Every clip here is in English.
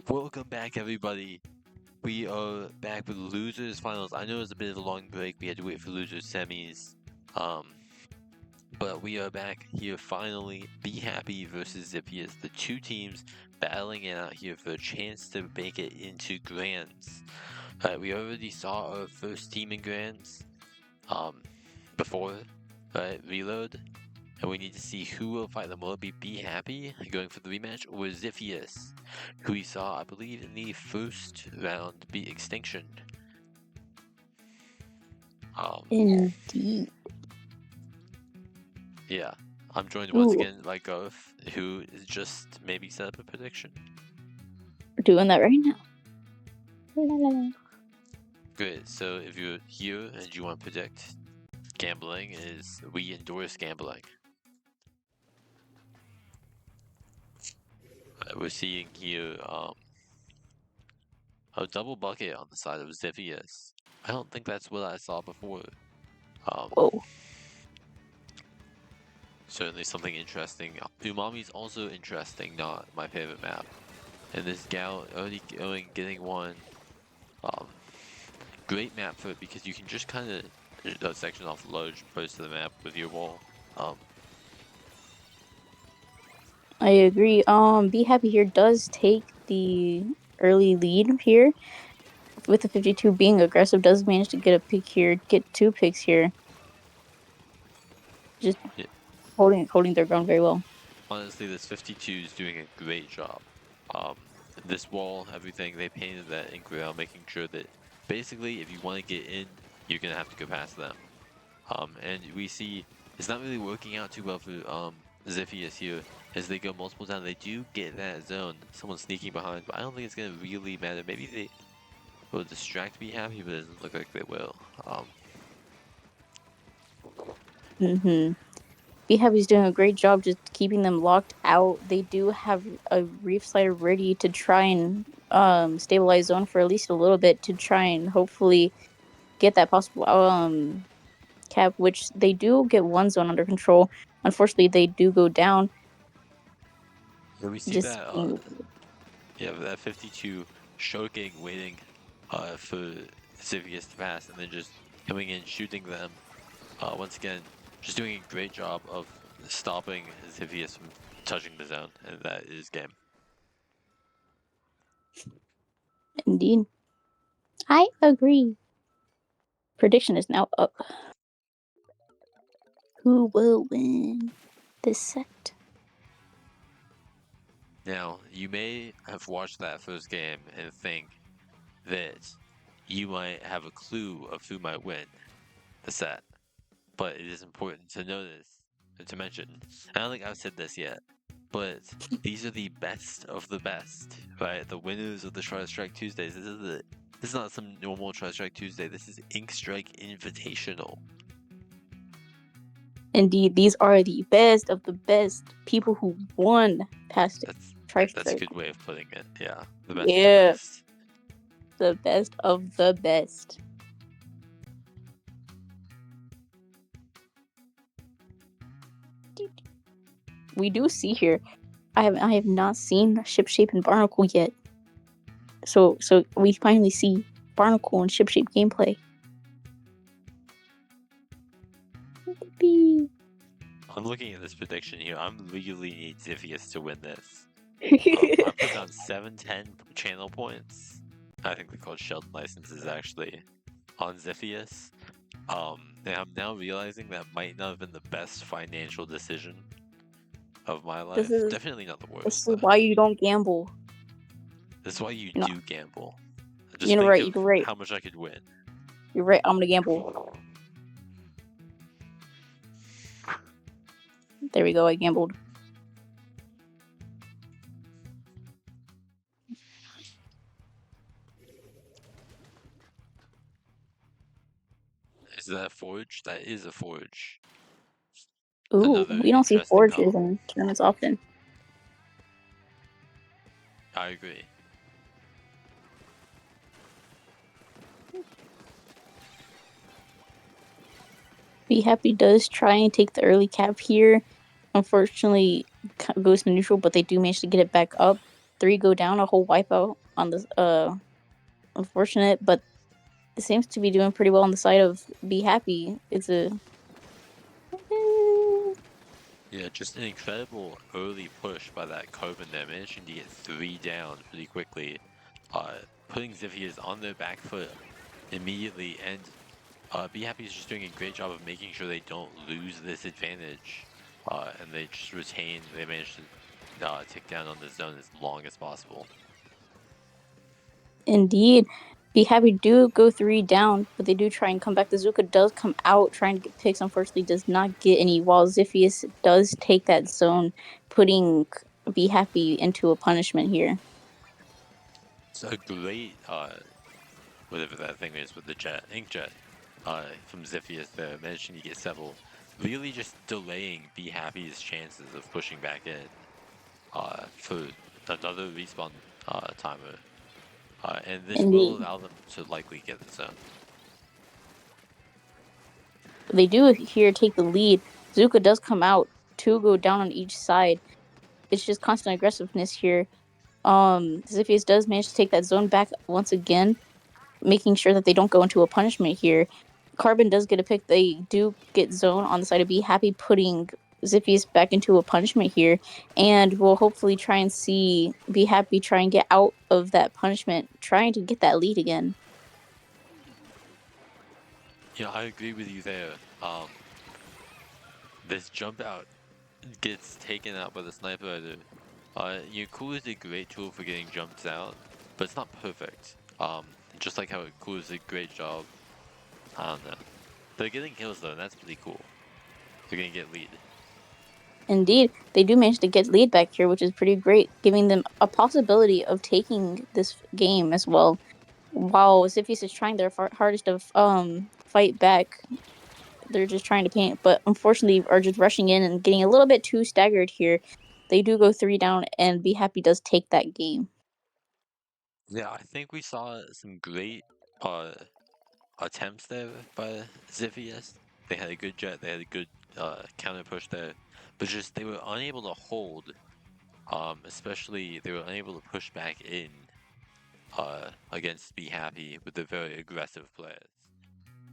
Welcome back, everybody. We are back with losers finals. I know it was a bit of a long break. We had to wait for losers semis. Um, but we are back here finally. Be Happy versus Xiphias, the two teams battling it out here for a chance to make it into Grands. We already saw our first team in Grands before, Reload. And we need to see who will fight them. Will it Be Happy going for the rematch, or Xiphias, who we saw, I believe, in the first round be Extinction? Indeed. Yeah. I'm joined once again by Garth, who is just maybe set up a prediction. We're doing that right now. La, la, la. Good. So if you're here and you want to predict, gambling we endorse gambling. We're seeing here a double bucket on the side of Xiphias. I don't think that's what I saw before. Whoa. Certainly something interesting. Umami's also interesting, not my favorite map. And this gal already getting one. Great map for it because you can just kind of section off large parts of the map with your wall. I agree. Be Happy here does take the early lead here. With the 52 being aggressive, does manage to get a pick here, get 2 picks here. Just holding their ground very well. Honestly, this 52 is doing a great job. This wall, everything, they painted that ink around, making sure that basically if you want to get in, you're going to have to go past them. And we see it's not really working out too well for Xiphias here. As they go multiple times, they do get that zone. Someone sneaking behind, but I don't think it's going to really matter. Maybe they will distract Be Happy, but it doesn't look like they will. Be Happy's doing a great job just keeping them locked out. They do have a Reef Slider ready to try and stabilize zone for at least a little bit to try and hopefully get that possible cap, which they do get one zone under control. Unfortunately, they do go down. Yeah, we see Just that. Yeah, that 52 choking, waiting for Xiphias to pass, and then just coming in, shooting them. Once again, just doing a great job of stopping Xiphias from touching the zone, and that is game. Indeed. I agree. Prediction is now up. Who will win this set? Now, you may have watched that first game and think that you might have a clue of who might win the set, but it is important to notice and to mention, I don't think I've said this yet, but these are the best of the best, right? The winners of the Tristrike Tuesdays. This is not some normal Tristrike Tuesday. This is Inkstrike Invitational. Indeed, these are the best of the best people who won past Tristrike. That's a good way of putting it. Yeah, the best. Yeah, of the best. The best of the best. We do see here. I have not seen Shipshape and Barnacle yet. So we finally see Barnacle and Shipshape gameplay. I'm looking at this prediction here. I really need Xiphias to win this. I put down 710 channel points. I think the called Sheldon license is actually on Xiphias. And I'm now realizing that might not have been the best financial decision of my life. Definitely not the worst. This is why you don't gamble. This is why you do gamble. Just you're think right. How much I could win. You're right. I'm gonna gamble. There we go. I gambled. Is that a forge? That is a forge. Ooh, we don't see forges in tournaments often. I agree. Be Happy does try and take the early cap here. Unfortunately, goes to neutral, but they do manage to get it back up. 3 go down, a whole wipeout on this. Unfortunate, but it seems to be doing pretty well on the side of Be Happy. It's a Yeah, just an incredible early push by that Coven there, managing to get 3 down pretty quickly, putting Xiphias on their back foot immediately, and Be Happy is just doing a great job of making sure they don't lose this advantage, and they just retain, they manage to tick down on the zone as long as possible. indeed. Be Happy do go 3 down, but they do try and come back. The Zuka does come out trying to get picks. Unfortunately, does not get any. While Xiphias does take that zone, putting Be Happy into a punishment here. It's a great, whatever that thing is with the jet, Inkjet, from Xiphias there, managing to get several, really just delaying Be Happy's chances of pushing back in, for another respawn, timer. And this will Indeed. allow them to likely get the zone. They do here take the lead. Zuka does come out. 2 go down on each side. It's just constant aggressiveness here. Xiphias does manage to take that zone back once again, making sure that they don't go into a punishment here. Carbon does get a pick. They do get zone on the side of Be Happy, putting Xiphias back into a punishment here, and we'll hopefully try and see Be Happy try and get out of that punishment, trying to get that lead again. Yeah, I agree with you there. This jump out gets taken out by the sniper either. Your cool is a great tool for getting jumps out, but it's not perfect. Just like how cool is a great job. I don't know. They're getting kills though, and that's pretty cool. They're gonna get lead. Indeed, they do manage to get lead back here, which is pretty great, giving them a possibility of taking this game as well. While Xiphias is trying their hardest to fight back, they're just trying to paint, but unfortunately are just rushing in and getting a little bit too staggered here. They do go 3 down, and Be Happy does take that game. Yeah, I think we saw some great uh attempts there by Xiphias. They had a good jet, they had a good counter push there, but just they were unable to hold. Especially they were unable to push back in against Be Happy with the very aggressive players.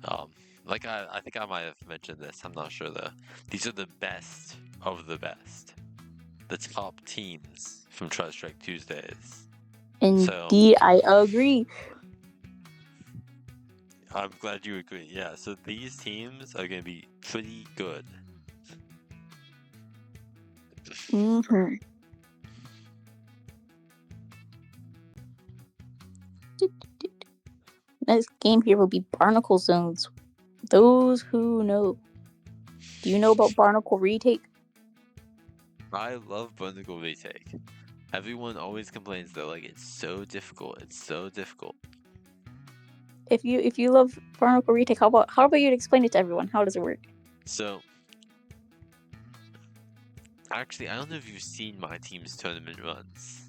Um, like I think I might have mentioned this. I'm not sure though. These are the best of the best, the top teams from Tristrike Tuesdays. So Indeed, I agree. I'm glad you agree. Yeah, so these teams are gonna be pretty good. Mm-hmm. Next game here will be Barnacle Zones. Those who know. Do you know about Barnacle Retake? I love Bundle Retake. Everyone always complains though, like it's so difficult. It's so difficult. If you love Barnacle Retake, how about you explain it to everyone? How does it work? So actually, I don't know if you've seen my team's tournament runs,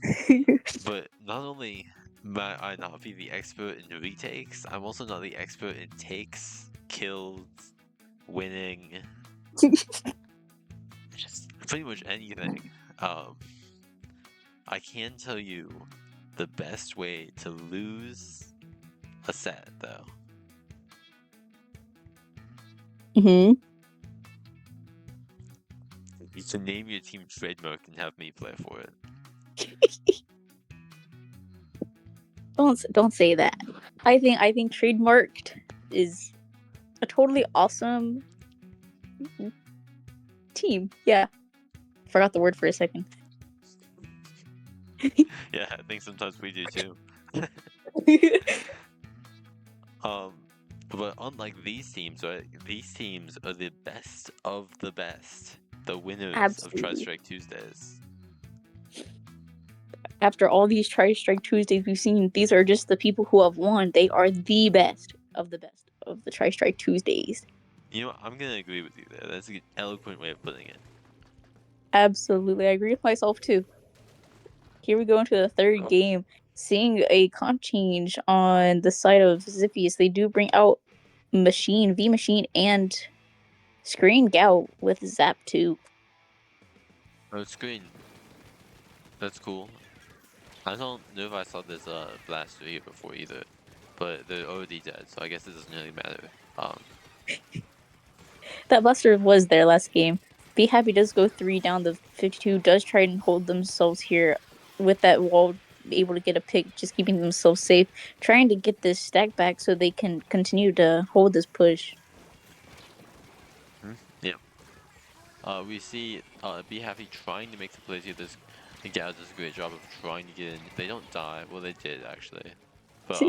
but not only might I not be the expert in retakes, I'm also not the expert in takes, kills, winning, just pretty much anything. Um, I can tell you the best way to lose a set, though. Mm-hmm. You can name your team trademark and have me play for it. Don't say that. I think trademarked is a totally awesome team. Yeah, forgot the word for a second. Yeah, I think sometimes we do too. Um, but unlike these teams, right? These teams are the best of the best, the winners of Absolutely. Tristrike Tuesdays. After all these Tri-Strike Tuesdays we've seen, these are just the people who have won. They are the best of the Tri-Strike Tuesdays. You know what? I'm gonna agree with you there. That's an eloquent way of putting it. Absolutely, I agree with myself too. Here we go into the third game. Seeing a comp change on the side of Xiphias, they do bring out Machine, V Machine, and Screen Gout with Zap 2. Oh, screen. That's cool. I don't know if I saw this blaster here before either, but they're already dead, so I guess it doesn't really matter. That Buster was there last game. Be Happy does go 3 down. The 52 does try and hold themselves here with that wall, able to get a pick, just keeping themselves safe, trying to get this stack back so they can continue to hold this push. Yeah. We see Be Happy trying to make the plays here. This Gal does a great job of trying to get in. They don't die. Well, they did actually, but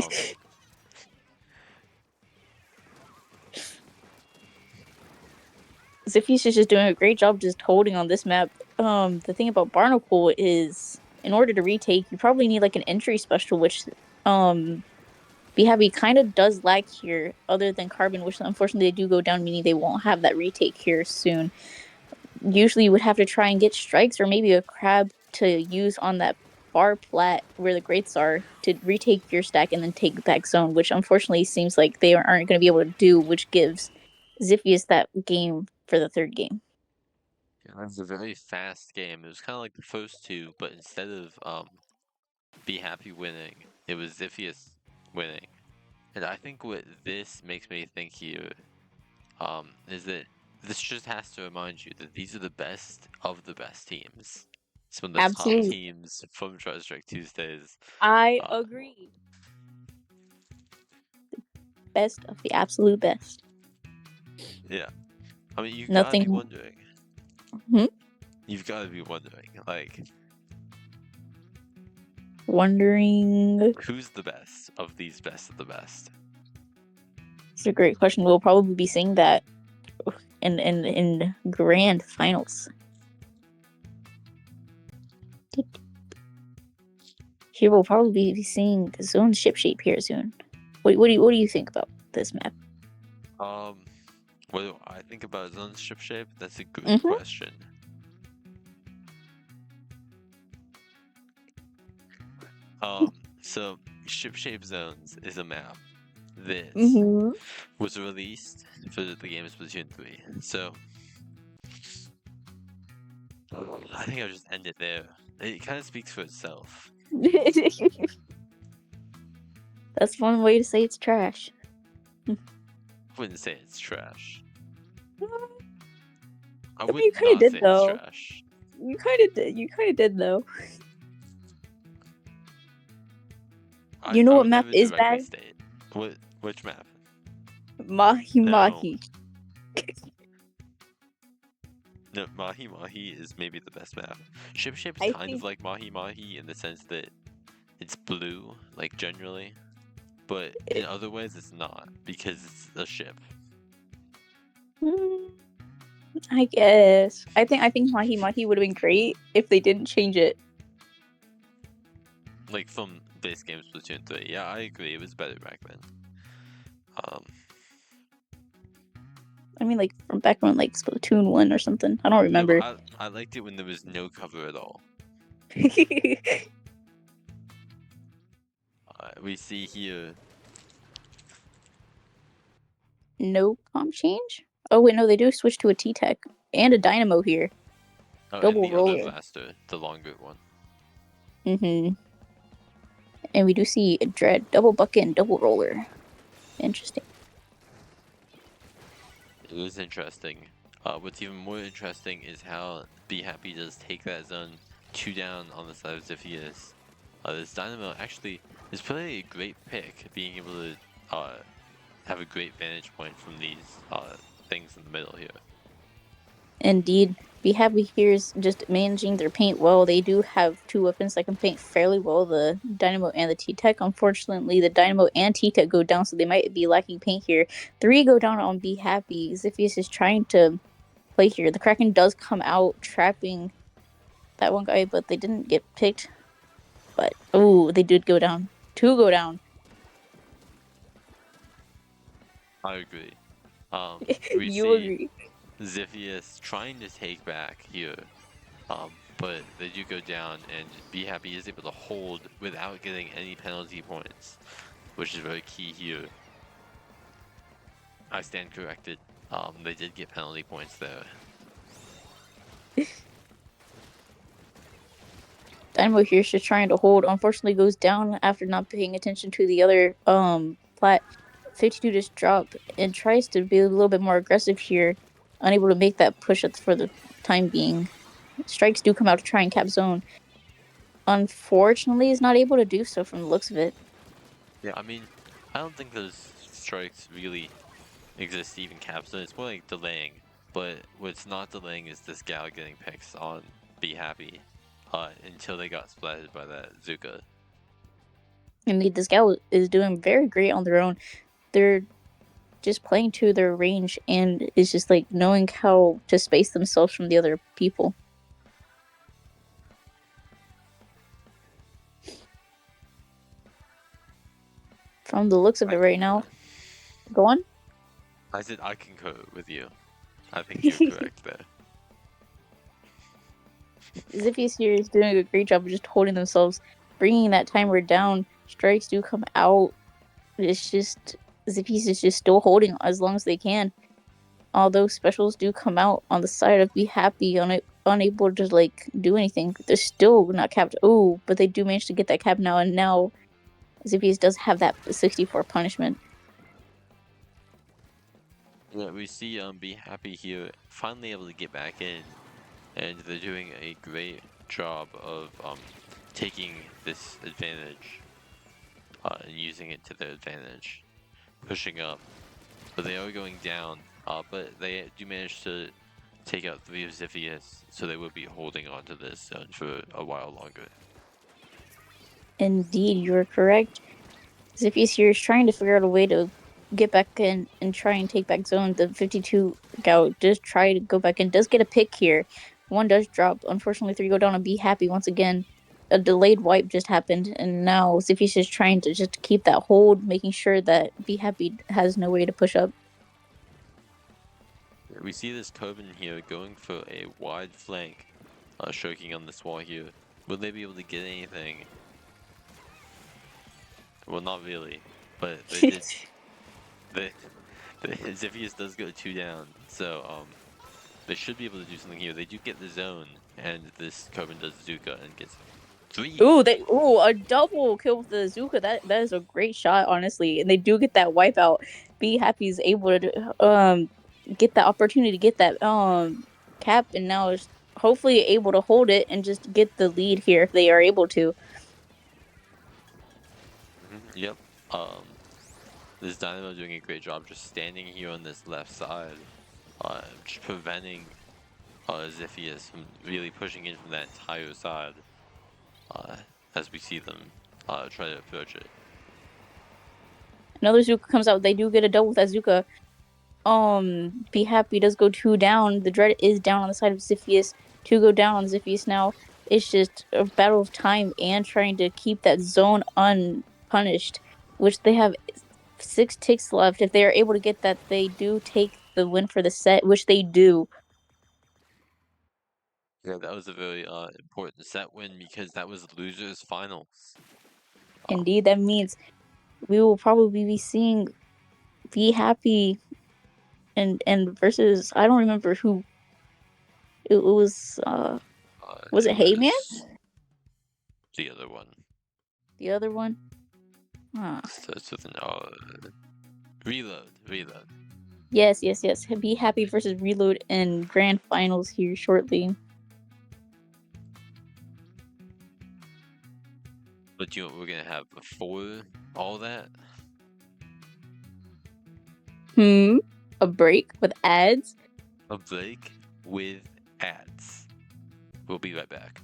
Xiphias is just doing a great job just holding on this map. The thing about Barnacle is, in order to retake, you probably need like an entry special, which Be Happy kind of does lack here, other than Carbon, which unfortunately they do go down, meaning they won't have that retake here soon. Usually you would have to try and get strikes or maybe a crab to use on that bar plat where the grates are to retake your stack and then take back zone, which unfortunately seems like they aren't going to be able to do, which gives Xiphias that game for the third game. yeah, it was a very fast game. It was kind of like the first two, but instead of Be Happy winning, it was Xiphias winning. And I think what this makes me think here is that this just has to remind you that these are the best of the best teams. Some of the top Absolutely. teams from Tristrike Tuesdays. I Uh, agree. Best of the absolute best. yeah. I mean, you gotta be Nothing. wondering. Hmm? You've gotta be wondering, like, Wondering. who's the best of these best of the best? It's a great question. We'll probably be seeing that in grand finals. Here we'll probably be seeing the zone ship shape here soon. What do you think about this map? What do I think about zone ship shape? That's a good Mm-hmm. question. So ship shape zones is a map that Mm-hmm. was released for the game of Splatoon 3. So I think I'll just end it there. It kind of speaks for itself. That's one way to say it's trash. I wouldn't say it's trash. I I mean, would you kind of not did say it's though. trash. You kind of did. You kind of did though. You know I what would map never is directly bad? state. Which map? Mahi No. Mahi. No, Mahi Mahi is maybe the best map. Ship Shape's I kind of think. like Mahi Mahi in the sense that it's blue, like generally, but in It, other ways it's not because it's a ship. mm, I guess. I think Mahi Mahi would have been great if they didn't change it. Like from base game Splatoon 3. Yeah, I agree. It was better back then. I mean, like from back when like Splatoon 1 or something. I don't No, remember. I liked it when there was no cover at all. We see here. No comp change? Oh wait, no, they do switch to a T-Tech and a Dynamo here. Oh, and Double the other roller. blaster, the longer one. Mm-hmm. And we do see a Dread, double bucket, and double roller. Interesting. It was interesting. What's even more interesting is how Be Happy does take that zone 2 down on the side of Xiphias. This Dynamo actually is probably a great pick, being able to have a great vantage point from these things in the middle here. Indeed. Be Happy here is just managing their paint well. They do have two weapons that can paint fairly well, the Dynamo and the T-Tech. Unfortunately, the Dynamo and T-Tech go down, so they might be lacking paint here. 3 go down on Be Happy. Xiphias is trying to play here. The Kraken does come out, trapping that one guy, but they didn't get picked. But, oh, they did go down. 2 go down. I agree. We You see agree. Xiphias trying to take back here, but they do go down, and Be Happy is able to hold without getting any penalty points, which is very key here. I stand corrected. They did get penalty points there. Dynamo here is just trying to hold. Unfortunately, goes down after not paying attention to the other plat. 52 just drop and tries to be a little bit more aggressive here, unable to make that push up for the time being. Strikes do come out to try and cap zone. Unfortunately, is not able to do so from the looks of it. Yeah, I mean, I don't think those strikes really exist to even cap zone. It's more like delaying. But what's not delaying is this gal getting picks on Be Happy until they got splatted by that Zuka. Indeed, this gal is doing very great on their own. They're just playing to their range and it's just like knowing how to space themselves from the other people. From the looks of it right now. Go on. I said I concur with you. I think you're correct there. Xiphias here is doing a great job of just holding themselves, bringing that timer down. Strikes do come out. It's just Xiphias is just still holding as long as they can. Although specials do come out on the side of Be Happy, unable to like do anything. They're still not capped. Oh, but they do manage to get that cap now, and now Xiphias does have that 64 punishment. Yeah, we see Be Happy here finally able to get back in, and they're doing a great job of taking this advantage and using it to their advantage, pushing up. But they are going down, but they do manage to take out 3 of Xiphias, so they will be holding on to this zone for a while longer. Indeed, you're correct. Xiphias here is trying to figure out a way to get back in and try and take back zone. The 52 Gout does try to go back in, does get a pick here. One does drop. Unfortunately, 3 go down and Be Happy once again. A delayed wipe just happened, and now Xiphias is trying to just keep that hold, making sure that Be Happy has no way to push up. We see this Coven here going for a wide flank, shirking on this wall here. Will they be able to get anything? Well, not really, but they did. the Xiphias does go 2 down, so they should be able to do something here. They do get the zone, and this Coven does Zuka and gets 3. A double kill with the Zuka. That is a great shot, honestly. And they do get that wipeout. Be Happy is able to get that opportunity to get that cap, and now is hopefully able to hold it and just get the lead here if they are able to. Yep. This Dynamo doing a great job just standing here on this left side, just preventing Xiphias from really pushing in from that entire side, as we see them try to approach it. Another Zuka comes out. They do get a double with that Zuka. Be Happy does go 2 down. The Dread is down on the side of Xiphias. 2 go down on Xiphias now. It's just a battle of time and trying to keep that zone unpunished, which they have 6 ticks left. If they are able to get that, they do take the win for the set, which they do. Yeah, that was a very important set win because that was losers finals. Indeed, that means we will probably be seeing Be Happy and versus, I don't remember who it was. Was it Heyman? The other one. The other one? Starts with an Reload. Yes. Be Happy versus Reload in grand finals here shortly. But you know what we're gonna have before all that? A break with ads? A break with ads. We'll be right back.